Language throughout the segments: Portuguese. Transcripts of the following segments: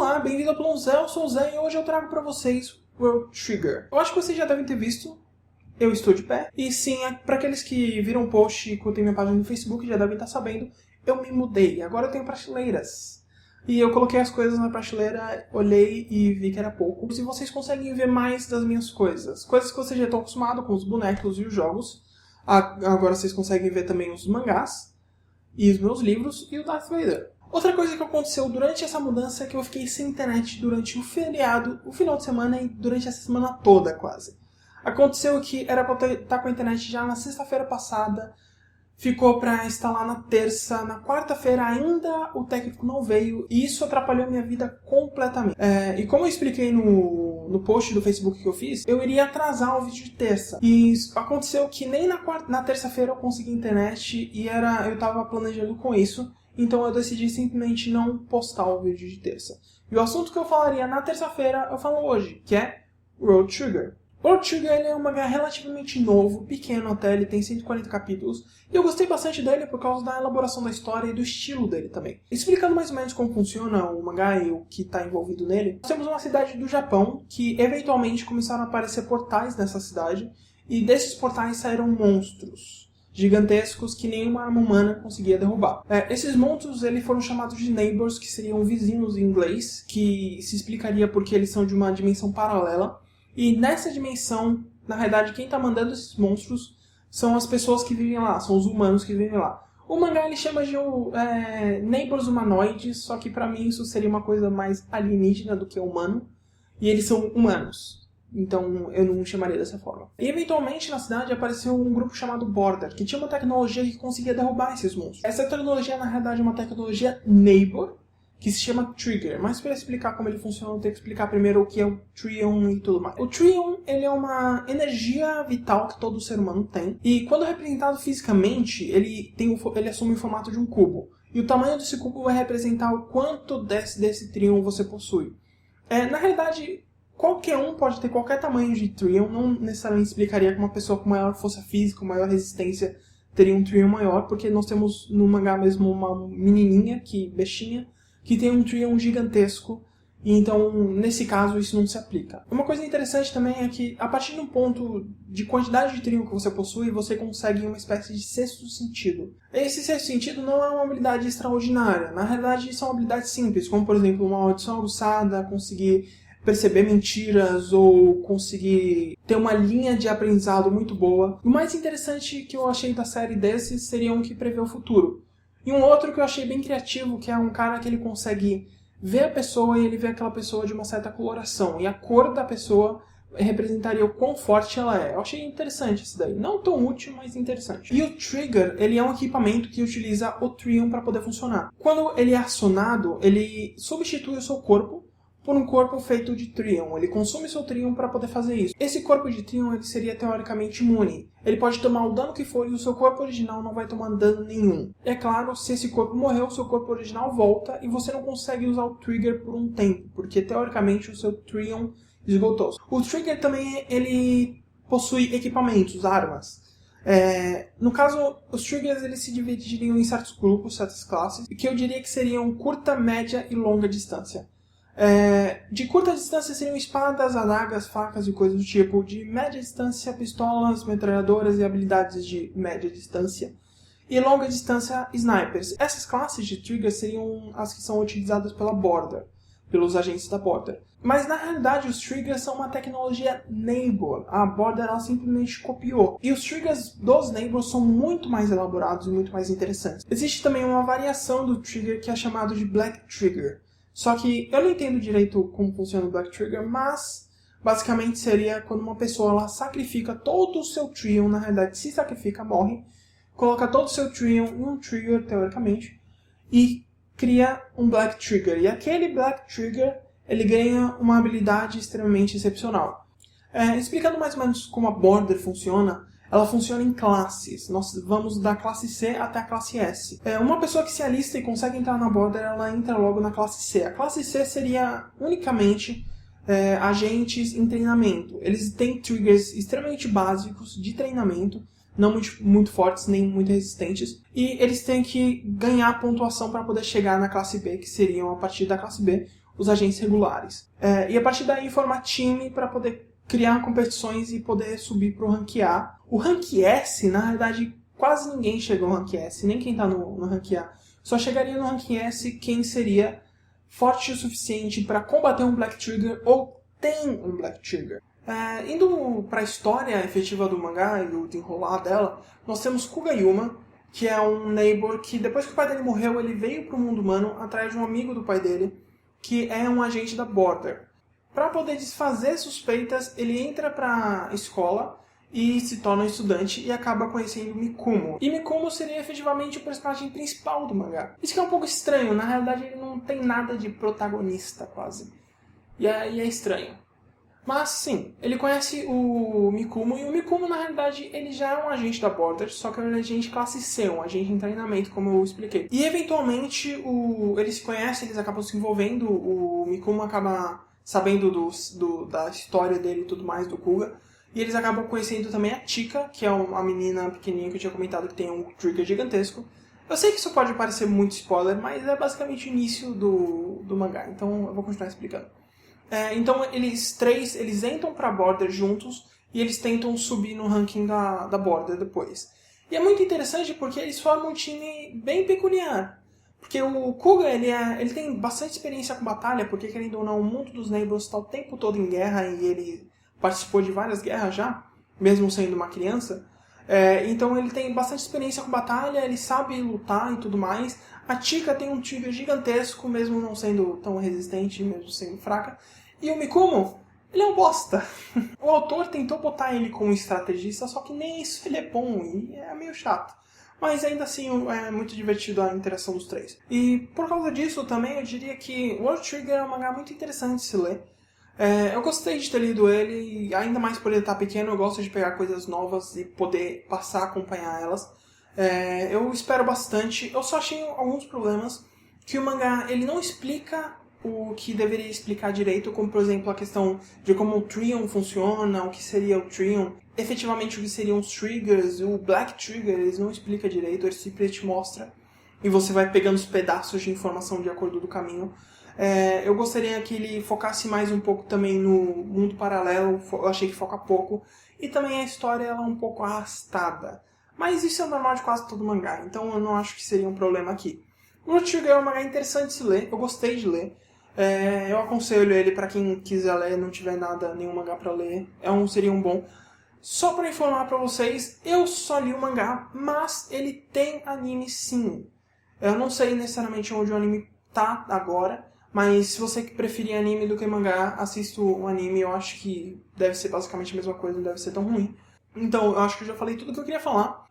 Olá, bem-vindo ao Plano Zé, eu sou o Zé e hoje eu trago pra vocês World Trigger. Eu acho que vocês já devem ter visto, eu estou de pé. E sim, para aqueles que viram o post e curtem minha página no Facebook já devem estar sabendo, eu me mudei. Agora eu tenho prateleiras. E eu coloquei as coisas na prateleira, olhei e vi que era pouco. E vocês conseguem ver mais das minhas coisas. Coisas que vocês já estão acostumados com os bonecos e os jogos. Agora vocês conseguem ver também os mangás, e os meus livros e o Darth Vader. Outra coisa que aconteceu durante essa mudança é que eu fiquei sem internet durante o feriado, o final de semana e durante essa semana toda quase. Aconteceu que era pra eu estar com a internet já na sexta-feira passada, ficou pra instalar na terça, na quarta-feira ainda o técnico não veio e isso atrapalhou a minha vida completamente. E como eu expliquei no post do Facebook que eu fiz, eu iria atrasar o vídeo de terça. E aconteceu que nem na terça-feira eu consegui internet e eu tava planejando com isso. Então eu decidi simplesmente não postar o vídeo de terça. E o assunto que eu falaria na terça-feira, eu falo hoje, que é World Trigger. World Trigger ele é um mangá relativamente novo, pequeno até, ele tem 140 capítulos. E eu gostei bastante dele por causa da elaboração da história e do estilo dele também. Explicando mais ou menos como funciona o mangá e o que está envolvido nele, nós temos uma cidade do Japão que eventualmente começaram a aparecer portais nessa cidade. E desses portais saíram monstros gigantescos que nenhuma arma humana conseguia derrubar. Esses monstros foram chamados de neighbors, que seriam vizinhos em inglês, que se explicaria porque eles são de uma dimensão paralela. E nessa dimensão, na realidade, quem está mandando esses monstros são as pessoas que vivem lá, são os humanos que vivem lá. O mangá ele chama de neighbors humanoides, só que pra mim isso seria uma coisa mais alienígena do que humano. E eles são humanos. Então eu não chamaria dessa forma. E eventualmente na cidade apareceu um grupo chamado Border, que tinha uma tecnologia que conseguia derrubar esses monstros. Essa tecnologia na realidade é uma tecnologia Neighbor, que se chama Trigger. Mas para explicar como ele funciona, eu tenho que explicar primeiro o que é o Trion e tudo mais. O Trion ele é uma energia vital que todo ser humano tem. E quando representado fisicamente, ele assume o formato de um cubo. E o tamanho desse cubo vai representar o quanto desse Trion você possui. Na realidade, qualquer um pode ter qualquer tamanho de Trion, não necessariamente explicaria que uma pessoa com maior força física, com maior resistência, teria um Trion maior, porque nós temos no mangá mesmo uma menininha, bestinha, que tem um Trion gigantesco, e então, nesse caso, isso não se aplica. Uma coisa interessante também é que, a partir de um ponto de quantidade de Trion que você possui, você consegue uma espécie de sexto sentido. Esse sexto sentido não é uma habilidade extraordinária, na realidade são habilidades simples, como por exemplo, uma audição aguçada, conseguir perceber mentiras ou conseguir ter uma linha de aprendizado muito boa. O mais interessante que eu achei da série desses seria um que prevê o futuro. E um outro que eu achei bem criativo, que é um cara que ele consegue ver a pessoa e ele vê aquela pessoa de uma certa coloração. E a cor da pessoa representaria o quão forte ela é. Eu achei interessante isso daí. Não tão útil, mas interessante. E o Trigger, ele é um equipamento que utiliza o Trion para poder funcionar. Quando ele é acionado, ele substitui o seu corpo por um corpo feito de Trion. Ele consome seu Trion para poder fazer isso. Esse corpo de Trion ele seria teoricamente imune. Ele pode tomar o dano que for e o seu corpo original não vai tomar dano nenhum. É claro, se esse corpo morrer, o seu corpo original volta e você não consegue usar o Trigger por um tempo, porque teoricamente o seu Trion esgotou. O Trigger também ele possui equipamentos, armas. No caso, os Triggers eles se dividiriam em certos grupos, certas classes, que eu diria que seriam curta, média e longa distância. De curta distância seriam espadas, adagas, facas e coisas do tipo. De média distância, pistolas, metralhadoras e habilidades de média distância. E longa distância, snipers. Essas classes de triggers seriam as que são utilizadas pela Border, pelos agentes da Border. Mas na realidade os triggers são uma tecnologia Neighbor. A Border ela simplesmente copiou. E os triggers dos Neighbors são muito mais elaborados e muito mais interessantes. Existe também uma variação do trigger que é chamado de Black Trigger. Só que eu não entendo direito como funciona o Black Trigger, mas basicamente seria quando uma pessoa ela sacrifica todo o seu Trion, na realidade se sacrifica, morre, coloca todo o seu Trion em um Trigger, teoricamente, e cria um Black Trigger. E aquele Black Trigger, ele ganha uma habilidade extremamente excepcional. Explicando mais ou menos como a Border funciona, ela funciona em classes. Nós vamos da classe C até a classe S. Uma pessoa que se alista e consegue entrar na Border, ela entra logo na classe C. A classe C seria unicamente agentes em treinamento. Eles têm triggers extremamente básicos de treinamento, não muito fortes nem muito resistentes. E eles têm que ganhar pontuação para poder chegar na classe B, que seriam a partir da classe B os agentes regulares. E a partir daí formar time para poder criar competições e poder subir para o Rank A. O Rank S, na realidade, quase ninguém chegou ao Rank S, nem quem está no Rank A. Só chegaria no Rank S quem seria forte o suficiente para combater um Black Trigger ou tem um Black Trigger. Indo para a história efetiva do mangá e do desenrolar dela, nós temos Kugayuma, que é um neighbor que depois que o pai dele morreu, ele veio para o mundo humano atrás de um amigo do pai dele, que é um agente da Border. Para poder desfazer suspeitas, ele entra para a escola e se torna um estudante e acaba conhecendo Mikumo. E Mikumo seria efetivamente o personagem principal do mangá. Isso que é um pouco estranho, na realidade ele não tem nada de protagonista quase. E é estranho. Mas sim, ele conhece o Mikumo, e o Mikumo na realidade ele já é um agente da Border, só que é um agente classe C, um agente em treinamento, como eu expliquei. E eventualmente eles se conhecem, eles acabam se envolvendo, o Mikumo acaba sabendo da história dele e tudo mais, do Kuga. E eles acabam conhecendo também a Chika, que é uma menina pequenininha que eu tinha comentado que tem um trigger gigantesco. Eu sei que isso pode parecer muito spoiler, mas é basicamente o início do mangá, então eu vou continuar explicando. Então eles entram pra Border juntos e eles tentam subir no ranking da Border depois. E é muito interessante porque eles formam um time bem peculiar. Porque o Kuga, ele tem bastante experiência com batalha, porque querendo ou não, o mundo dos Neighbors está o tempo todo em guerra e ele participou de várias guerras já, mesmo sendo uma criança. Então ele tem bastante experiência com batalha, ele sabe lutar e tudo mais. A Chika tem um trigger gigantesco, mesmo não sendo tão resistente, mesmo sendo fraca. E o Mikumo, ele é um bosta. O autor tentou botar ele como estrategista, só que nem isso ele é bom e é meio chato. Mas ainda assim é muito divertido a interação dos três. E por causa disso também eu diria que World Trigger é um mangá muito interessante de se ler. Eu gostei de ter lido ele, e ainda mais por ele estar pequeno, eu gosto de pegar coisas novas e poder passar a acompanhar elas. Eu espero bastante. Eu só achei alguns problemas, que o mangá ele não explica o que deveria explicar direito, como por exemplo a questão de como o Trion funciona, o que seria o Trion, efetivamente o que seriam os triggers, o Black Trigger, eles não explicam direito, ele simplesmente mostra e você vai pegando os pedaços de informação de acordo do caminho. Eu gostaria que ele focasse mais um pouco também no mundo paralelo, eu achei que foca pouco, e também a história ela é um pouco arrastada. Mas isso é normal de quase todo mangá, então eu não acho que seria um problema aqui. O World Trigger é um mangá interessante de se ler, eu gostei de ler. Eu aconselho ele para quem quiser ler, não tiver nenhum mangá para ler, seria um bom. Só para informar para vocês, eu só li o mangá, mas ele tem anime sim. Eu não sei necessariamente onde o anime tá agora, mas se você preferir anime do que mangá, assista o anime, eu acho que deve ser basicamente a mesma coisa, não deve ser tão ruim. Então, eu acho que eu já falei tudo que eu queria falar.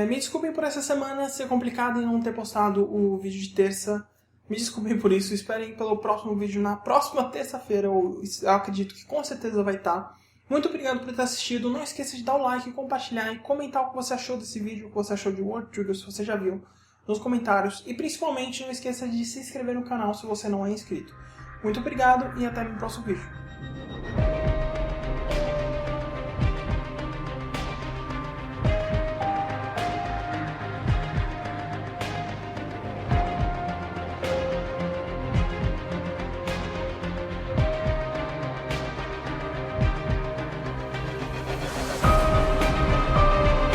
Me desculpem por essa semana ser complicado e não ter postado o vídeo de terça. Me desculpem por isso, esperem pelo próximo vídeo na próxima terça-feira, eu acredito que com certeza vai estar. Muito obrigado por ter assistido, não esqueça de dar o like, compartilhar e comentar o que você achou desse vídeo, o que você achou de World Trigger, se você já viu, nos comentários. E principalmente não esqueça de se inscrever no canal se você não é inscrito. Muito obrigado e até no próximo vídeo.